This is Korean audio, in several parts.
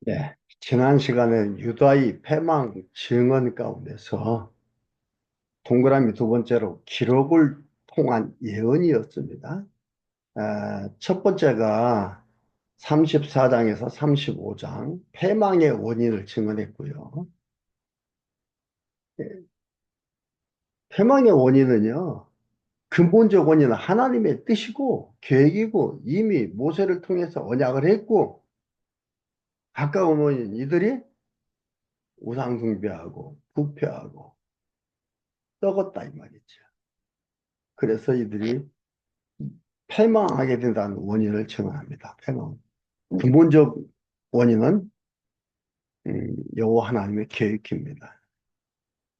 네, 지난 시간에 유다의 패망 증언 가운데서 동그라미 두 번째로 기록을 통한 예언이었습니다. 첫 번째가 34장에서 35장 패망의 원인을 증언했고요. 예, 패망의 원인은요, 근본적 원인은 하나님의 뜻이고 계획이고 이미 모세를 통해서 언약을 했고 가까운 원인 이들이 우상 숭배하고 부패하고 썩었다 이 말이죠. 그래서 이들이 패망하게 된다는 원인을 증언합니다. 패망. 근본적 원인은 여호와 하나님의 계획입니다.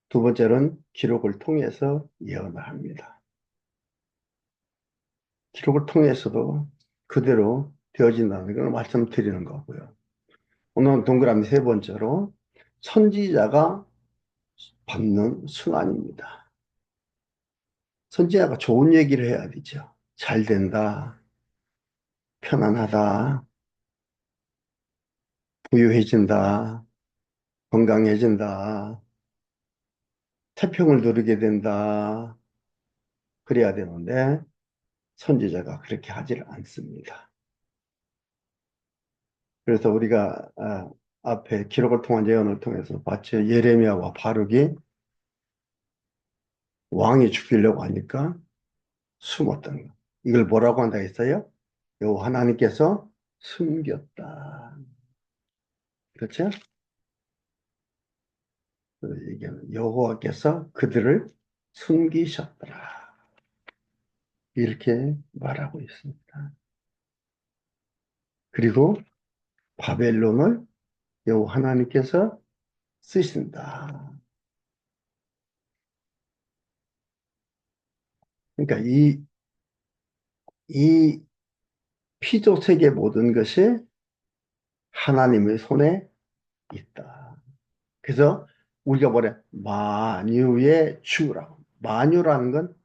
두 번째는 기록을 통해서 예언을 합니다. 기록을 통해서도 그대로 되어진다는 걸 말씀드리는 거고요. 오늘 동그라미 세 번째로 선지자가 받는 순환입니다. 선지자가 좋은 얘기를 해야 되죠. 잘 된다, 편안하다, 부유해진다, 건강해진다, 태평을 누리게 된다. 그래야 되는데 선지자가 그렇게 하질 않습니다. 그래서 우리가 앞에 기록을 통한 예언을 통해서 봤죠. 예레미야와 바룩이 왕이 죽이려고 하니까 숨었던 거. 이걸 뭐라고 한다 했어요? 여호와 하나님께서 숨겼다. 그렇죠? 얘기하는 여호와께서 그들을 숨기셨더라. 이렇게 말하고 있습니다. 그리고 바벨론을 여호와 하나님께서 쓰신다. 그러니까 이 피조 세계 모든 것이 하나님의 손에 있다. 그래서 우리가 뭐래? 만유의 주라고. 만유라는 건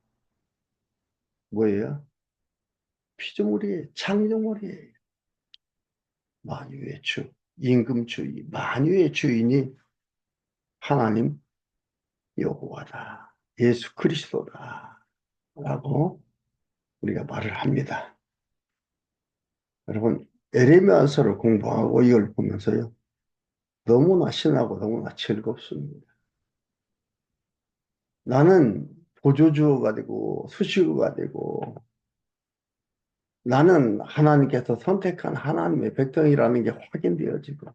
뭐예요? 피조물이에요. 창조물이에요. 만유의 주. 임금주의. 만유의 주인이 하나님 여호와다. 예수 그리스도다. 라고 우리가 말을 합니다. 여러분, 에레미야서를 공부하고 이걸 보면서요. 너무나 신나고 너무나 즐겁습니다. 나는 보조주어가 되고 수식어가 되고 나는 하나님께서 선택한 하나님의 백성이라는 게 확인되어지고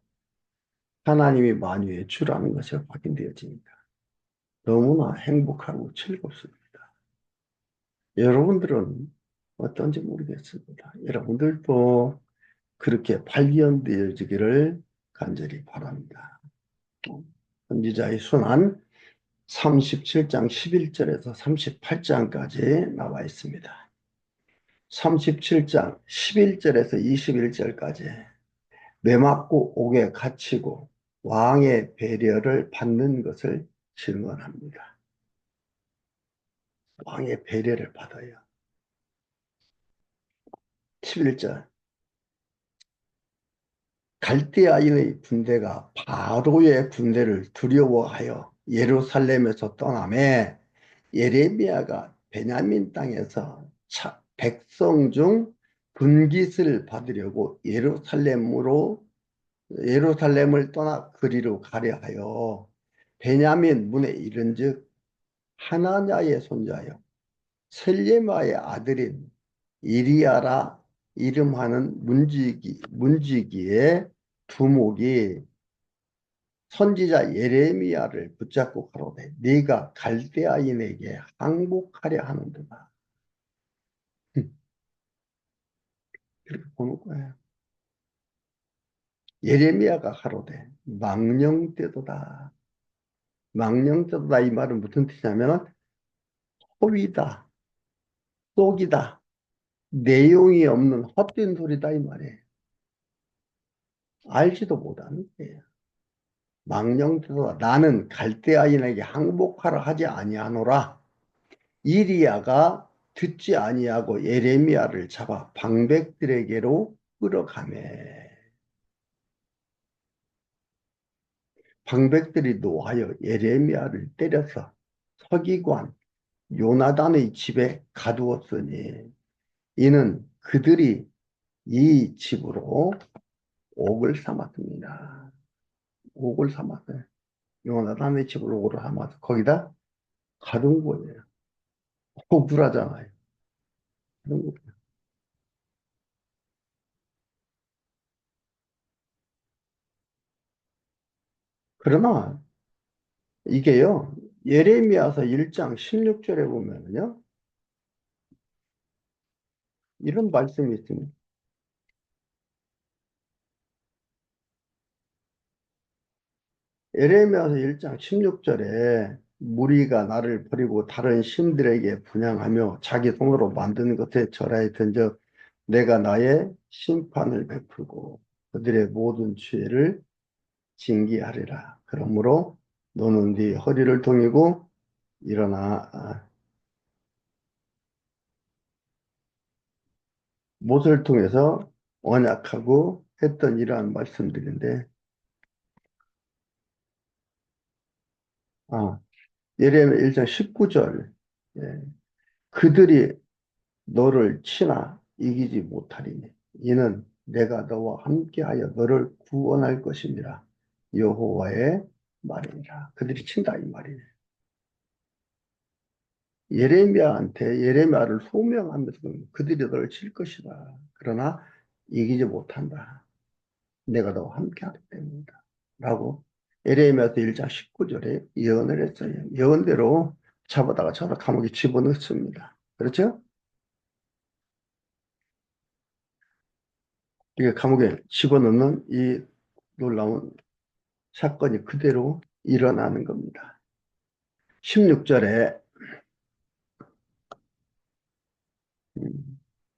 하나님이 만유의 주라는 것이 확인되어지니까 너무나 행복하고 즐겁습니다. 여러분들은 어떤지 모르겠습니다. 여러분들도 그렇게 발견되어지기를 간절히 바랍니다. 선지자의 순환 37장 11절에서 38장까지 나와 있습니다. 37장 11절에서 21절까지 매맞고 옥에 갇히고 왕의 배려를 받는 것을 증언합니다. 왕의 배려를 받아요. 11절 갈대아인의 군대가 바로의 군대를 두려워하여 예루살렘에서 떠나매 예레미야가 베냐민 땅에서 백성 중 분깃을 받으려고 예루살렘을 떠나 그리로 가려 하여 베냐민 문에 이른즉 하나냐의 손자여 셀레마의 아들인 이리야라 이름하는 문지기의 두목이 선지자 예레미야를 붙잡고 가로되 네가 갈대아인에게 항복하려 하는도다. 그렇게 보는 거예요. 예레미야가 가로되 망령되도다. 망령되도다 이 말은 무슨 뜻이냐면 호위다, 속이다, 내용이 없는 헛된 소리다 이 말이에요. 알지도 못하는 거예요. 망령되도다. 나는 갈대아인에게 항복하라 하지 아니하노라. 이리야가 듣지 아니하고 예레미야를 잡아 방백들에게로 끌어가매. 방백들이 노하여 예레미야를 때려서 서기관 요나단의 집에 가두었으니 이는 그들이 이 집으로 옥을 삼았습니다. 옥을 삼았어요. 요나단의 집으로 옥을 삼아서 거기다 가둔 거예요. 억울하잖아요. 그러나 이게요, 예레미야서 1장 16절에 보면은요, 이런 말씀이 있습니다. 예레미야서 1장 16절에 무리가 나를 버리고 다른 신들에게 분향하며 자기 손으로 만든 것에 절하였던즉 내가 나의 심판을 베풀고 그들의 모든 죄를 징계하리라. 그러므로 너는 네 허리를 동이고 일어나 못을 통해서 언약하고 했던 이러한 말씀들인데 아, 예레미야 1장 19절 그들이 너를 치나 이기지 못하리니 이는 내가 너와 함께하여 너를 구원할 것입니다. 여호와의 말이니라. 그들이 친다 이 말이에요. 예레미야한테 예레미야를 소명하면서 그들이 너를 칠 것이다. 그러나 이기지 못한다. 내가 너와 함께하기 때문이다. 라고 예레미야서 1장 19절에 예언을 했어요. 예언대로 잡아다가 저를 감옥에 집어넣습니다. 그렇죠? 이게 감옥에 집어넣는 이 놀라운 사건이 그대로 일어나는 겁니다. 16절에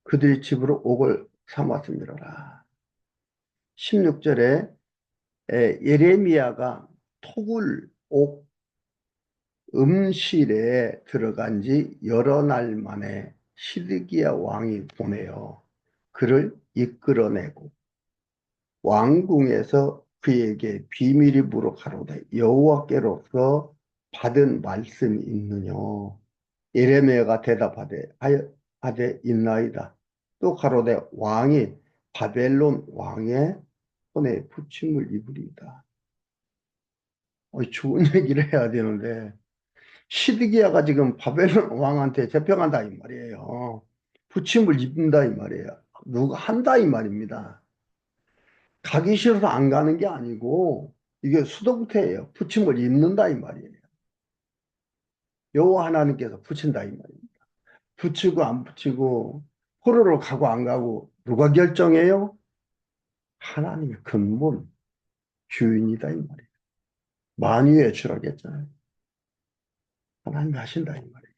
그들이 집으로 옥을 삼았음이로라. 16절에 예레미야가 토굴 옥 음실에 들어간 지 여러 날 만에 시드기야 왕이 보내어 그를 이끌어내고 왕궁에서 그에게 비밀이 물어 가로되 여호와께로서 받은 말씀이 있느냐. 예레미야가 대답하되 하되 있나이다. 또 가로되 왕이 바벨론 왕의 손에 붙임을 입으리이다. 좋은 얘기를 해야 되는데 시드기야가 지금 바벨론 왕한테 제평한다 이 말이에요. 붙임을 입는다 이 말이에요. 누가 한다 이 말입니다. 가기 싫어서 안 가는 게 아니고 이게 수동태예요. 붙임을 입는다 이 말이에요. 여호와 하나님께서 붙인다 이 말이에요. 붙이고 안 붙이고 포로로 가고 안 가고 누가 결정해요? 하나님의 근본 주인이다 이 말이에요. 만유의 주라겠잖아요. 하나님이 하신다 이 말이에요.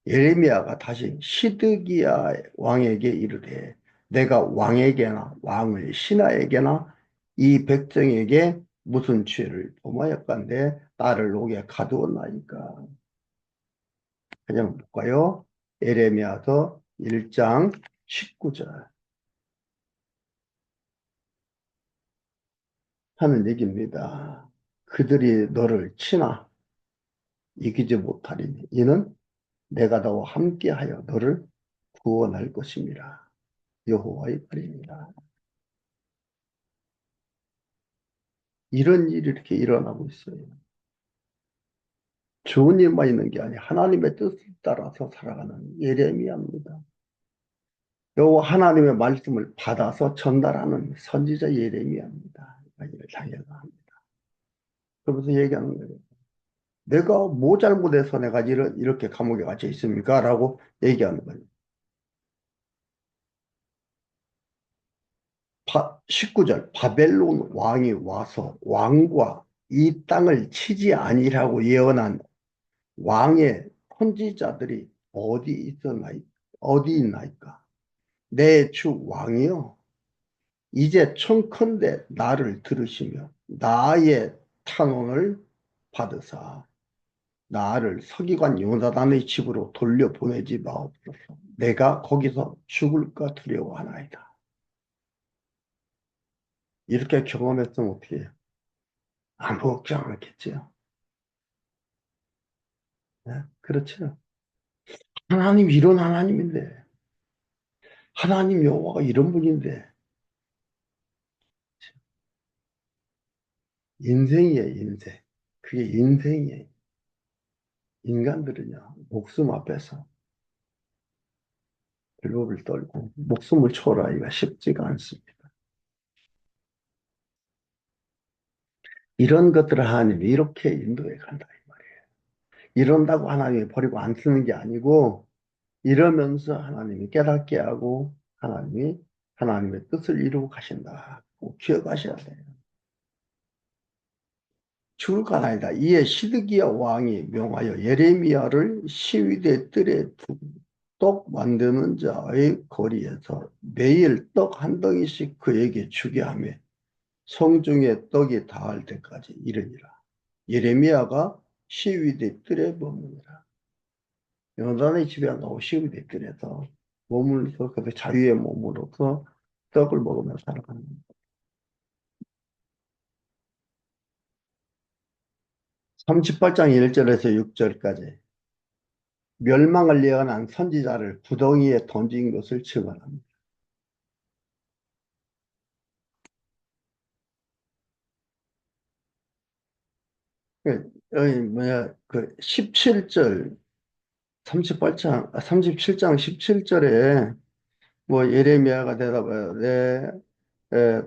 예레미야가 다시 시드기야 왕에게 이르되 내가 왕에게나 왕의 신하에게나 이 백성에게 무슨 죄를 범하였건대 나를 옥에 가두었나이까. 그냥 볼까요? 예레미야서 1장 19절 하는 얘기입니다. 그들이 너를 치나 이기지 못하리니 이는 내가 너와 함께하여 너를 구원할 것입니다. 여호와의 말입니다. 이런 일이 이렇게 일어나고 있어요. 좋은 일만 있는 게 아니라 하나님의 뜻을 따라서 살아가는 예레미야입니다. 여호와 하나님의 말씀을 받아서 전달하는 선지자 예레미야입니다. 이를 당해서 합니다. 그러면서 얘기하는 거예요. 내가 뭐 잘못해서 내가 이렇게 감옥에 갇혀 있습니까? 라고 얘기하는 거예요. 19절 바벨론 왕이 와서 왕과 이 땅을 치지 아니라고 예언한 왕의 선지자들이 어디 있나이까? 내 주 왕이요. 이제 청컨대 나를 들으시며 나의 탄원을 받으사 나를 서기관 요나단의 집으로 돌려보내지 마옵소서. 내가 거기서 죽을까 두려워하나이다. 이렇게 경험했으면 어떻게 해요? 아무 걱정 않겠지요. 네? 그렇죠. 하나님 이런 하나님인데, 하나님 여호와가 이런 분인데, 인생이에요, 인생. 그게 인생이에요. 인간들은요, 목숨 앞에서 글로를 떨고 목숨을 초월하기가 쉽지가 않습니다. 이런 것들을 하나님이 이렇게 인도해 간다, 이 말이에요. 이런다고 하나님이 버리고 안 쓰는 게 아니고, 이러면서 하나님이 깨닫게 하고, 하나님이 하나님의 뜻을 이루고 가신다. 꼭 기억하셔야 돼요. 죽을 것 아니다. 이에 시드기야 왕이 명하여 예레미야를 시위대 뜰에 두고 떡 만드는 자의 거리에서 매일 떡 한 덩이씩 그에게 주게 하며 성중에 떡이 닿을 때까지 이르니라. 예레미야가 시위대 뜰에 머무니라. 요나단의 집에 안 가고 시위대 뜰에서 머물러서 그 자유의 몸으로서 떡을 먹으며 살아가는 거예요. 38장 1절에서 6절까지 멸망을 예언한 선지자를 구덩이에 던진 것을 증언합니다. 여기 뭐야, 그 17절, 38장, 37장 17절에 뭐 예레미야가 대답하여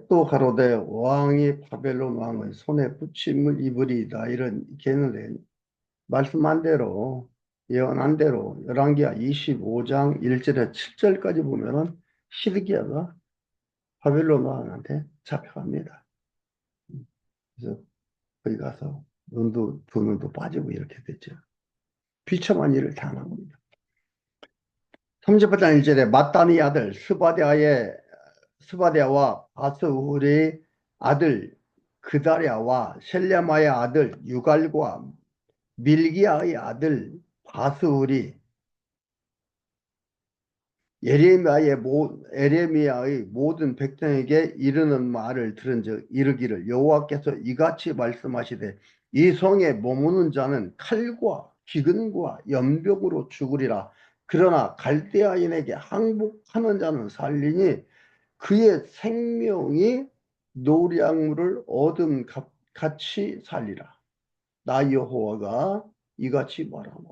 또 가로되 왕이 바벨론 왕의 손에 붙임을 입으리이다. 이런 걔는 말씀한 대로 예언한 대로 열왕기하 25장 1절에 7절까지 보면은 시드기야가 바벨론 왕한테 잡혀갑니다. 그래서 거기 가서 눈도 두 눈도 빠지고 이렇게 됐죠. 비참한 일을 당한 겁니다. 38장 1절에 마따니 아들 스바랴와 바스훌의 아들 그다랴와 셀레마의 아들 유갈과 밀기야의 아들 바스훌이 에레미야의 모든 백성에게 이르는 말을 들은즉 이르기를 여호와께서 이같이 말씀하시되 이 성에 머무는 자는 칼과 기근과 연병으로 죽으리라. 그러나 갈대아인에게 항복하는 자는 살리니 그의 생명이 노량물을 얻음 같이 살리라. 나 여호와가 이같이 말하노라.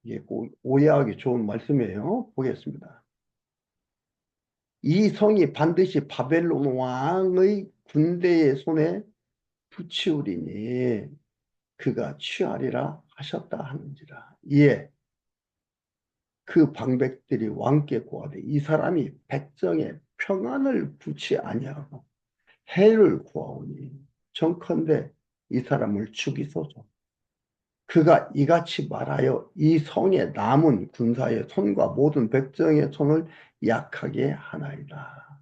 이게 꼭 오해하기 좋은 말씀이에요. 보겠습니다. 이 성이 반드시 바벨론 왕의 군대의 손에 붙이우리니 그가 취하리라 하셨다 하는지라. 이에 그 방백들이 왕께 고하되 이 사람이 백성의 평안을 구치 아니하고 해를 구하오니 정컨대 이 사람을 죽이소서. 그가 이같이 말하여 이 성에 남은 군사의 손과 모든 백성의 손을 약하게 하나이다.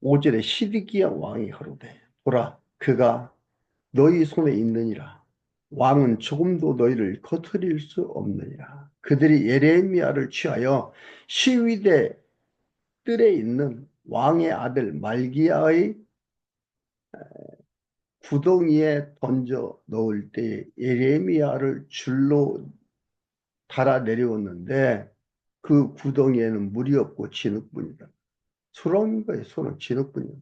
5절에 시드기야 왕이 가로되 보라 그가 너희 손에 있느니라. 왕은 조금도 너희를 거스릴 수 없느니라. 그들이 예레미야를 취하여 시위대 뜰에 있는 왕의 아들 말기야의 구덩이에 던져 넣을 때 예레미야를 줄로 달아 내려왔는데 그 구덩이에는 물이 없고 진흙뿐이다. 수렁인 거예요. 수렁 진흙뿐이야.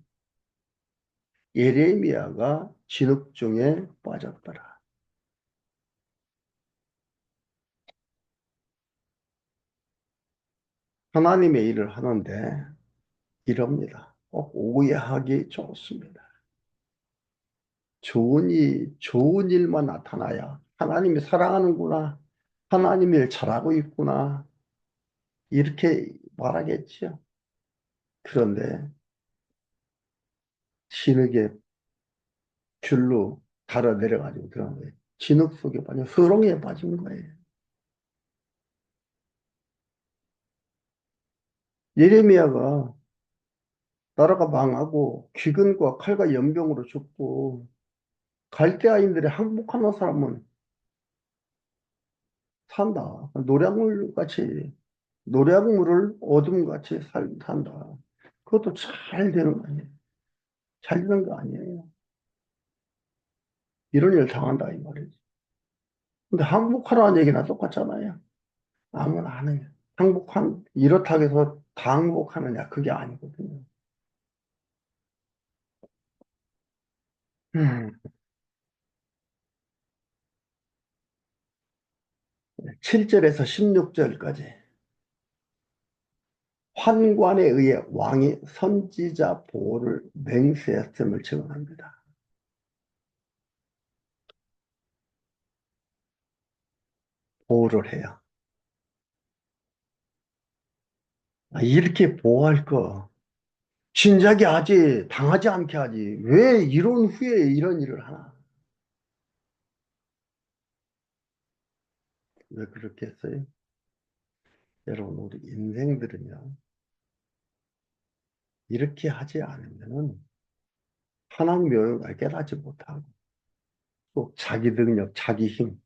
예레미야가 진흙중에 빠졌더라. 하나님의 일을 하는데 이럽니다. 꼭 오해하기 좋습니다. 좋은 일만 나타나야 하나님이 사랑하는구나. 하나님 일 잘하고 있구나. 이렇게 말하겠죠. 그런데 진흙에 줄로 달아 내려가지고 들어간 거예요. 진흙 속에 빠져 수렁에 빠진 거예요. 예레미야가 나라가 망하고 기근과 칼과 연병으로 죽고 갈대아인들이 항복하는 사람은 산다. 노량물 같이, 노량물을 어둠같이 산다. 그것도 잘 되는 거 아니에요. 잘 되는 거 아니에요. 이런 일을 당한다, 이 말이지. 근데 항복하라는 얘기나 똑같잖아요. 아무나 하느냐. 이렇다고 해서 다 항복하느냐. 그게 아니거든요. 음, 7절에서 16절까지. 환관에 의해 왕이 선지자 보호를 맹세했음을 증언합니다. 보호를 해요. 이렇게 보호할 거. 진작에 하지, 당하지 않게 하지. 왜 이런 후에 이런 일을 하나? 왜 그렇게 했어요? 여러분, 우리 인생들은요, 이렇게 하지 않으면은 하나님 영역을 깨닫지 못하고, 또 자기 능력, 자기 힘,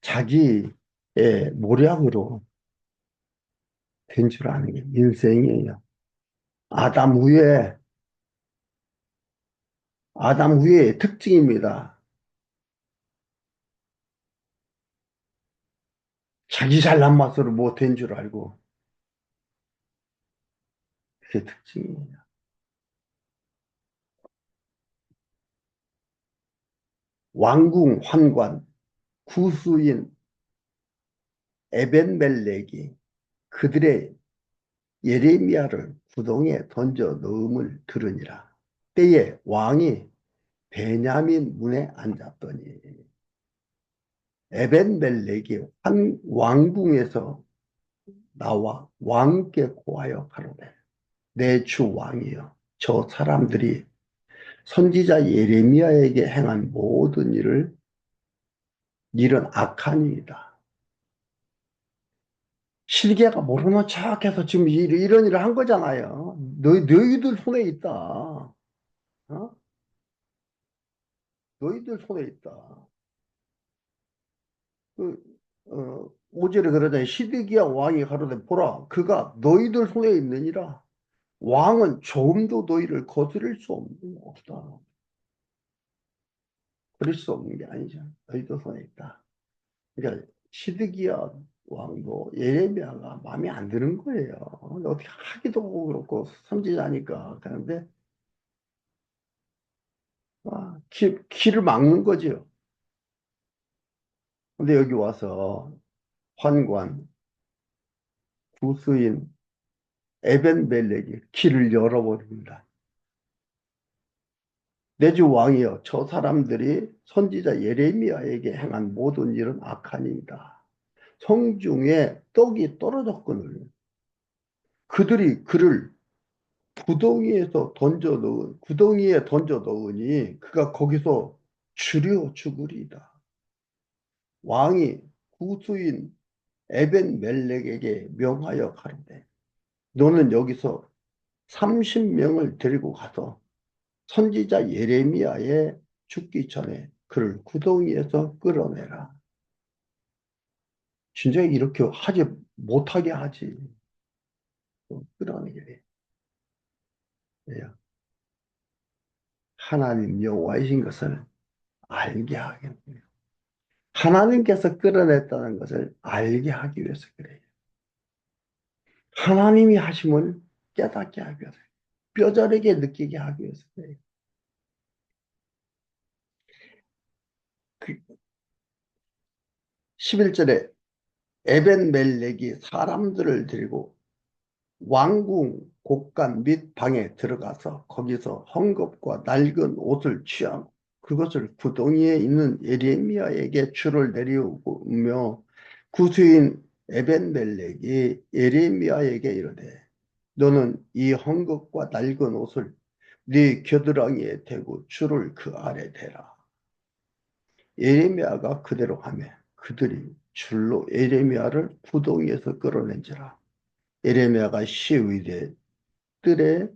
자기의 모략으로 된 줄 아는 게 인생이에요. 아담 후에, 아담 후의 특징입니다. 자기 잘난 맛으로 뭐 된 줄 알고, 그게 특징이에요. 왕궁 환관, 구수인 에벤멜렉이 그들의 예레미야를 구덩이에 던져 넣음을 들으니라. 때에 왕이 베냐민 문에 앉았더니 에벤멜렉이 한 왕궁에서 나와 왕께 고하여 가로되 내 주 왕이여 저 사람들이 선지자 예레미야에게 행한 모든 일은 악한 일이다. 실계가 모르는 척해서 지금 이런 일을 한 거잖아요. 너희들 손에 있다. 어? 너희들 손에 있다. 그, 5절에 그러잖아요. 시드기야 왕이 가로되 보라 그가 너희들 손에 있느니라. 왕은 조금도 너희를 거스릴 수 없다. 그럴 수 없는 게 아니죠. 너희들 손에 있다. 그러니까 시드기야 왕도 예레미야가 마음에 안 드는 거예요. 어떻게 하기도 그렇고 선지자니까. 그런데 길을 막는 거죠. 근데 여기 와서 환관, 구스인, 에벤멜렉이 길을 열어버립니다. 내 주 왕이여 저 사람들이 선지자 예레미야에게 행한 모든 일은 악하니이다. 성중에 떡이 떨어졌거늘 그들이 그를 구덩이에 던져 넣으니 그가 거기서 주려 죽으리이다. 왕이 구수인 에벤멜렉에게 명하여 가로되 너는 여기서 30명을 데리고 가서 선지자 예레미야에 죽기 전에 그를 구덩이에서 끌어내라. 진짜 이렇게 하지 못하게 하지. 끌어내게 돼요. 하나님 여호와이신 것을 알게 하겠네요. 하나님께서 끌어냈다는 것을 알게 하기 위해서 그래요. 하나님이 하심을 깨닫게 하기 위해서, 뼈저리게 느끼게 하기 위해서 그래요. 그 11절에 에벤멜렉이 사람들을 데리고 왕궁 곳간 및 방에 들어가서 거기서 헝겊과 낡은 옷을 취하고 그것을 구덩이에 있는 예레미야에게 줄을 내리우며 구수인 에벤멜렉이 예레미야에게 이르되 너는 이 헝겊과 낡은 옷을 네 겨드랑이에 대고 줄을 그 아래 대라. 예레미야가 그대로 하매 그들이 줄로 예레미야를 구덩이에서 끌어낸지라. 예레미야가 시위대 뜰에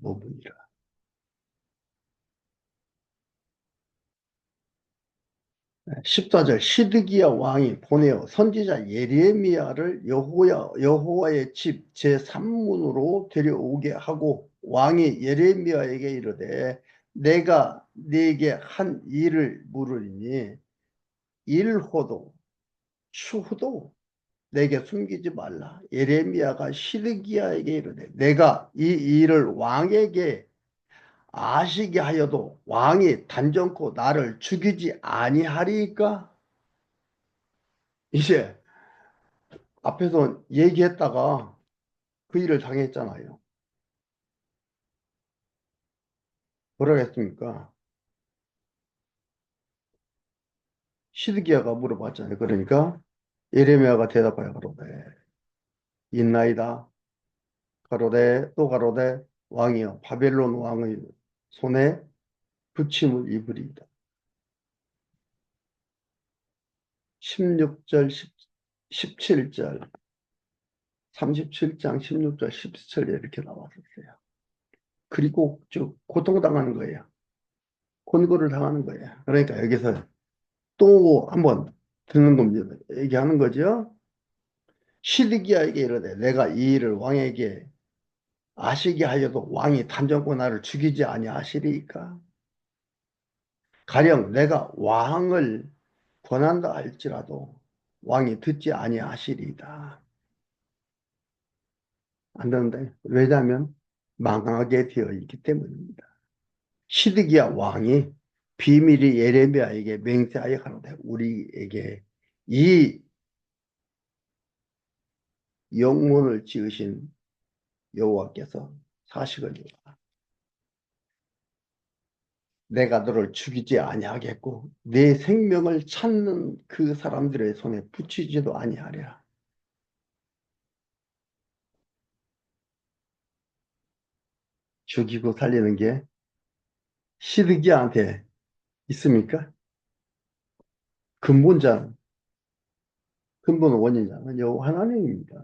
머무니라. 14절 시드기야 왕이 보내어 선지자 예레미야를 여호와의 집 제3문으로 데려오게 하고 왕이 예레미야에게 이르되 내가 네게 한 일을 물으리니 일호도 추후도 내게 숨기지 말라. 예레미야가 시드기야에게 이르되 내가 이 일을 왕에게 아시게 하여도 왕이 단정코 나를 죽이지 아니하리까? 이제 앞에서 얘기했다가 그 일을 당했잖아요. 뭐라고 했습니까? 시드기야가 물어봤잖아요. 그러니까 예레미야가 대답하여 가로되 있나이다. 가로되 또 가로되 왕이여 바벨론 왕의 손에 붙임을 입으리이다. 16절, 17절, 37장 16절, 17절 이렇게 나왔었어요. 그리고 쭉 고통당하는 거예요. 권고를 당하는 거예요. 그러니까 여기서 또 한번 듣는 겁니다. 얘기하는 거죠. 시드기야에게 이르되 내가 이 일을 왕에게 아시게 하여도 왕이 단정코 나를 죽이지 아니하시리이까? 가령 내가 왕을 권한다 할지라도 왕이 듣지 아니하시리이다. 안 되는데 왜냐하면 망하게 되어 있기 때문입니다. 시드기야 왕이 비밀이 예레미야에게 맹세하여 가로되 우리에게 이 영문을 지으신 여호와께서 사시거니와 내가 너를 죽이지 아니하겠고 내 생명을 찾는 그 사람들의 손에 붙이지도 아니하리라. 죽이고 살리는 게 시드기야한테 있습니까? 근본자, 근본 원인자는 여호와 하나님입니다.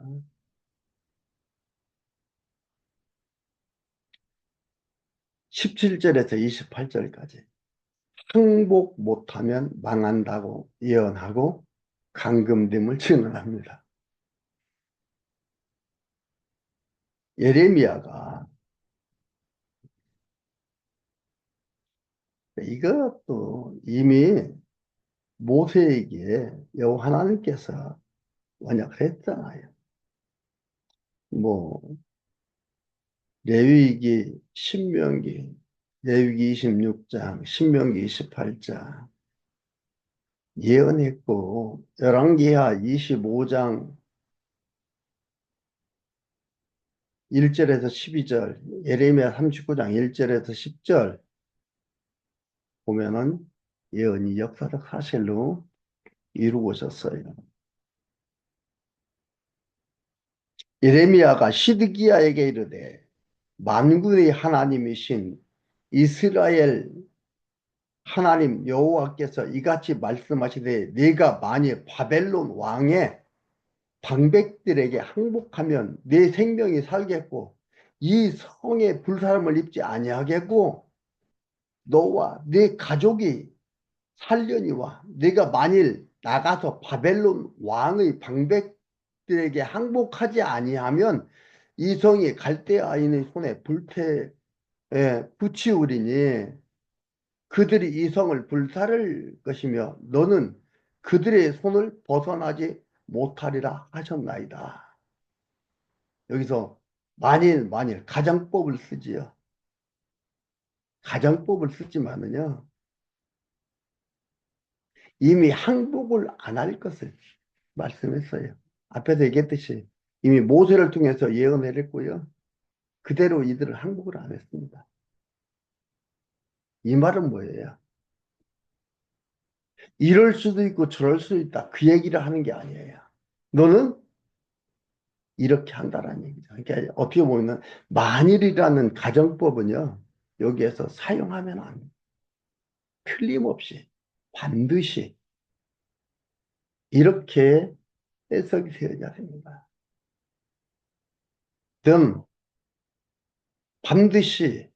17절에서 28절까지 항복 못하면 망한다고 예언하고 감금됨을 증언합니다. 예레미야가 이것도 이미 모세에게 여호와 하나님께서 언약을 했잖아요. 뭐 레위기, 신명기, 레위기 26장, 신명기 28장 예언했고 열왕기하 25장 1절에서 12절, 예레미야 39장 1절에서 10절 보면은 예언이 역사적 사실로 이루어졌어요. 예레미야가 시드기야에게 이르되 만군의 하나님이신 이스라엘 하나님 여호와께서 이같이 말씀하시되 네가 만일 바벨론 왕의 방백들에게 항복하면 네 생명이 살겠고 이 성에 불사름을 입지 아니하겠고 너와 네 가족이 살려니와 네가 만일 나가서 바벨론 왕의 방백들에게 항복하지 아니하면 이 성이 갈대아인의 손에 불태에 붙이우리니 그들이 이 성을 불사를 것이며 너는 그들의 손을 벗어나지 못하리라 하셨나이다. 여기서 만일 가정법을 쓰지요. 가정법을 쓰지만은요 이미 항복을 안 할 것을 말씀했어요. 앞에서 얘기했듯이 이미 모세를 통해서 예언을 했고요. 그대로 이들을 항복을 안 했습니다. 이 말은 뭐예요? 이럴 수도 있고 저럴 수도 있다. 그 얘기를 하는 게 아니에요. 너는 이렇게 한다라는 얘기죠. 그러니까 어떻게 보면 만일이라는 가정법은요. 여기에서 사용하면 안 돼요. 틀림없이 반드시 이렇게 해석이 되어야 됩니다. 등 반드시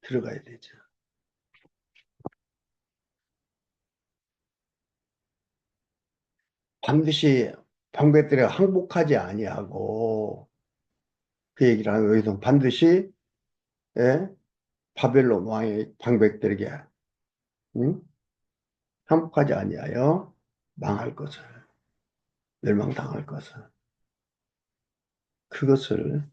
들어가야 되죠. 반드시 방백들이 항복하지 아니하고 그 얘기를 하는 거예요. 여기서 반드시 예? 바벨론 왕의 방백들에게 응? 항복하지 아니하여 망할 것을 멸망당할 것을 그것을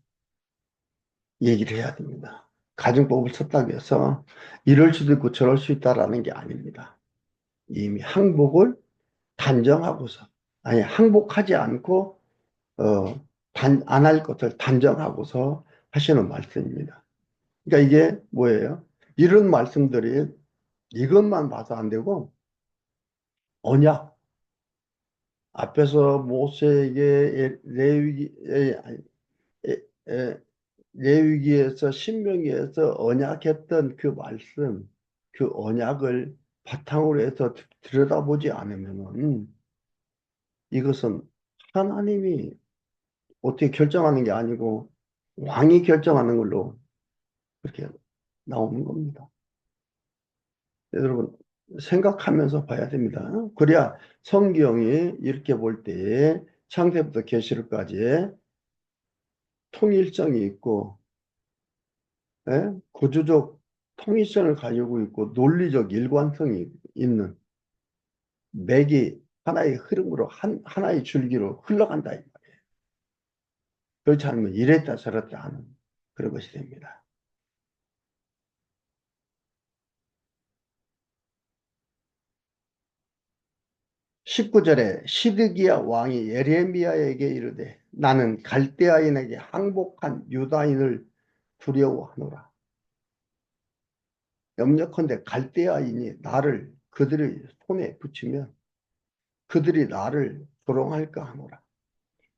얘기를 해야 됩니다. 가정법을 썼다고 해서 이럴 수도 있고 저럴 수 있다라는 게 아닙니다. 이미 항복을 단정하고서 아니 항복하지 않고 안 할 것을 단정하고서 하시는 말씀입니다. 그러니까 이게 뭐예요? 이런 말씀들이 이것만 봐서 안 되고 언약 앞에서 모세에게 에- 에- 레위기에서 신명기에서 언약했던 그 말씀, 그 언약을 바탕으로 해서 들여다보지 않으면은 이것은 하나님이 어떻게 결정하는 게 아니고 왕이 결정하는 걸로 그렇게 나오는 겁니다. 여러분 생각하면서 봐야 됩니다. 그래야 성경이 이렇게 볼 때에 창세부터 계시록까지 통일성이 있고 구조적 통일성을 가지고 있고 논리적 일관성이 있는 맥이 하나의 흐름으로 하나의 줄기로 흘러간다. 그렇지 않으면 이랬다 저랬다 하는 그런 것이 됩니다. 19절에 시드기야 왕이 예레미야에게 이르되 나는 갈대아인에게 항복한 유다인을 두려워하노라. 염려컨대 갈대아인이 나를 그들의 손에 붙이면 그들이 나를 조롱할까 하노라.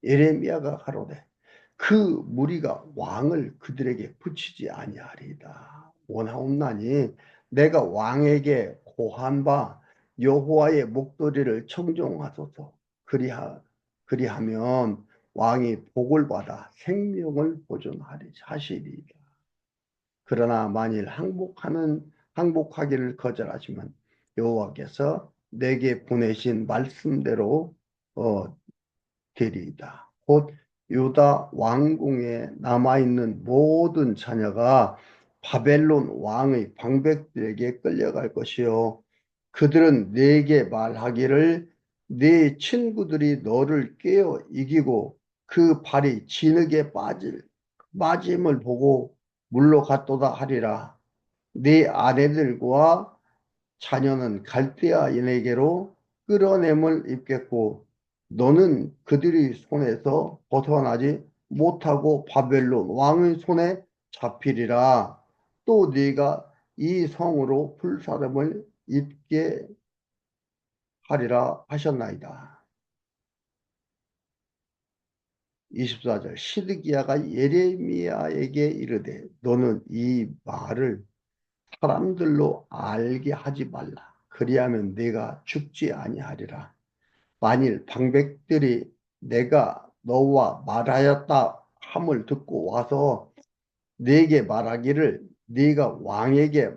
예레미야가 가로되 그 무리가 왕을 그들에게 붙이지 아니하리이다. 원하옵나니 내가 왕에게 고한 바 여호와의 목도리를 청종하소서. 그리하면 왕이 복을 받아 생명을 보존하시리이다. 그러나 만일 항복하기를 거절하시면 여호와께서 내게 보내신 말씀대로 어, 되리이다. 곧 유다 왕궁에 남아있는 모든 자녀가 바벨론 왕의 방백들에게 끌려갈 것이요. 그들은 네게 말하기를 네 친구들이 너를 꿰어 이기고 그 발이 진흙에 빠짐을 보고 물러갔도다 하리라. 네 아내들과 자녀는 갈대아인에게로 끌어냄을 입겠고 너는 그들의 손에서 벗어나지 못하고 바벨론 왕의 손에 잡히리라. 또 네가 이 성으로 불사름을 입게 하리라 하셨나이다. 24절 시드기야가 예레미야에게 이르되 너는 이 말을 사람들로 알게 하지 말라. 그리하면 네가 죽지 아니하리라. 만일 방백들이 내가 너와 말하였다 함을 듣고 와서 네게 말하기를 네가 왕에게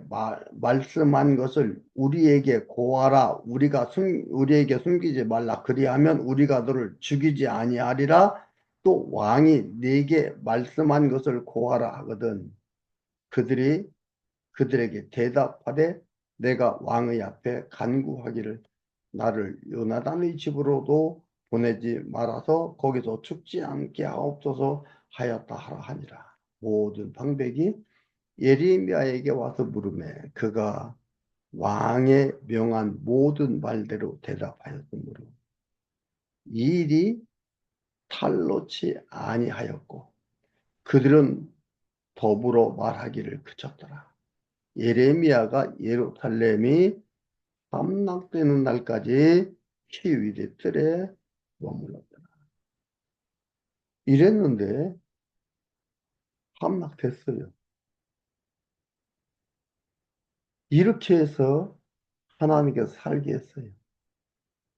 말씀한 것을 우리에게 고하라. 우리에게 숨기지 말라. 그리하면 우리가 너를 죽이지 아니하리라. 또 왕이 네게 말씀한 것을 고하라 하거든. 그들이 그들에게 대답하되 내가 왕의 앞에 간구하기를 나를 요나단의 집으로도 보내지 말아서 거기서 죽지 않게 하옵소서 하였다 하라 하니라. 모든 방백이 예레미야에게 와서 물으매 그가 왕의 명한 모든 말대로 대답하였으므로 이 일이 탈놓지 아니하였고 그들은 더불어 말하기를 그쳤더라. 예레미야가 예루살렘이 함락되는 날까지 시위대 뜰에 머물렀다. 이랬는데 함락됐어요. 이렇게 해서 하나님께서 살게 했어요.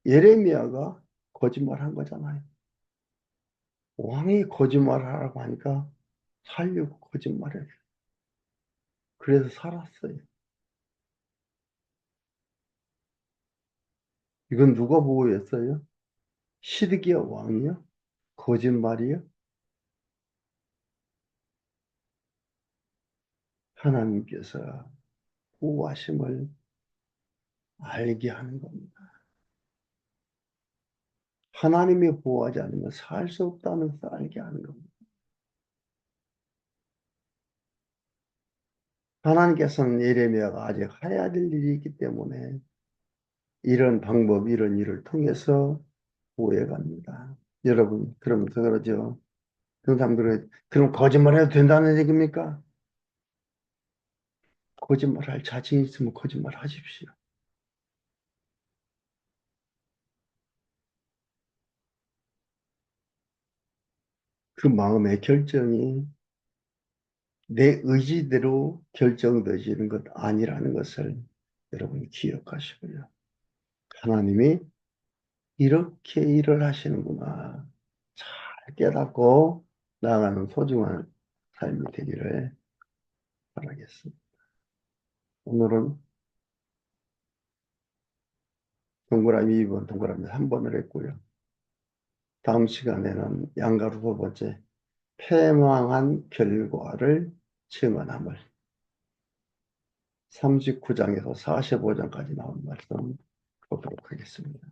예레미야가 거짓말한 거잖아요. 왕이 거짓말하라고 하니까 살려고 거짓말했어요. 그래서 살았어요. 이건 누가 보호했어요? 시드기야 왕이요? 거짓말이요? 하나님께서 구하심을 알게 하는 겁니다. 하나님이 보호하지 않으면 살 수 없다는 것을 알게 하는 겁니다. 하나님께서는 예레미야가 아직 해야 될 일이 있기 때문에 이런 방법, 이런 일을 통해서 보호해 갑니다. 여러분, 그러면서 그러죠. 그 사람들은, 그럼 거짓말 해도 된다는 얘기입니까? 거짓말 할 자신 있으면 거짓말 하십시오. 그 마음의 결정이 내 의지대로 결정되지는 것 아니라는 것을 여러분이 기억하시고요. 하나님이 이렇게 일을 하시는구나. 잘 깨닫고 나아가는 소중한 삶이 되기를 바라겠습니다. 오늘은 동그라미 2번, 동그라미 3번을 했고요. 다음 시간에는 양가로 두 번째, 패망한 결과를 증언함을 39장에서 45장까지 나온 말씀 보도록 하겠습니다.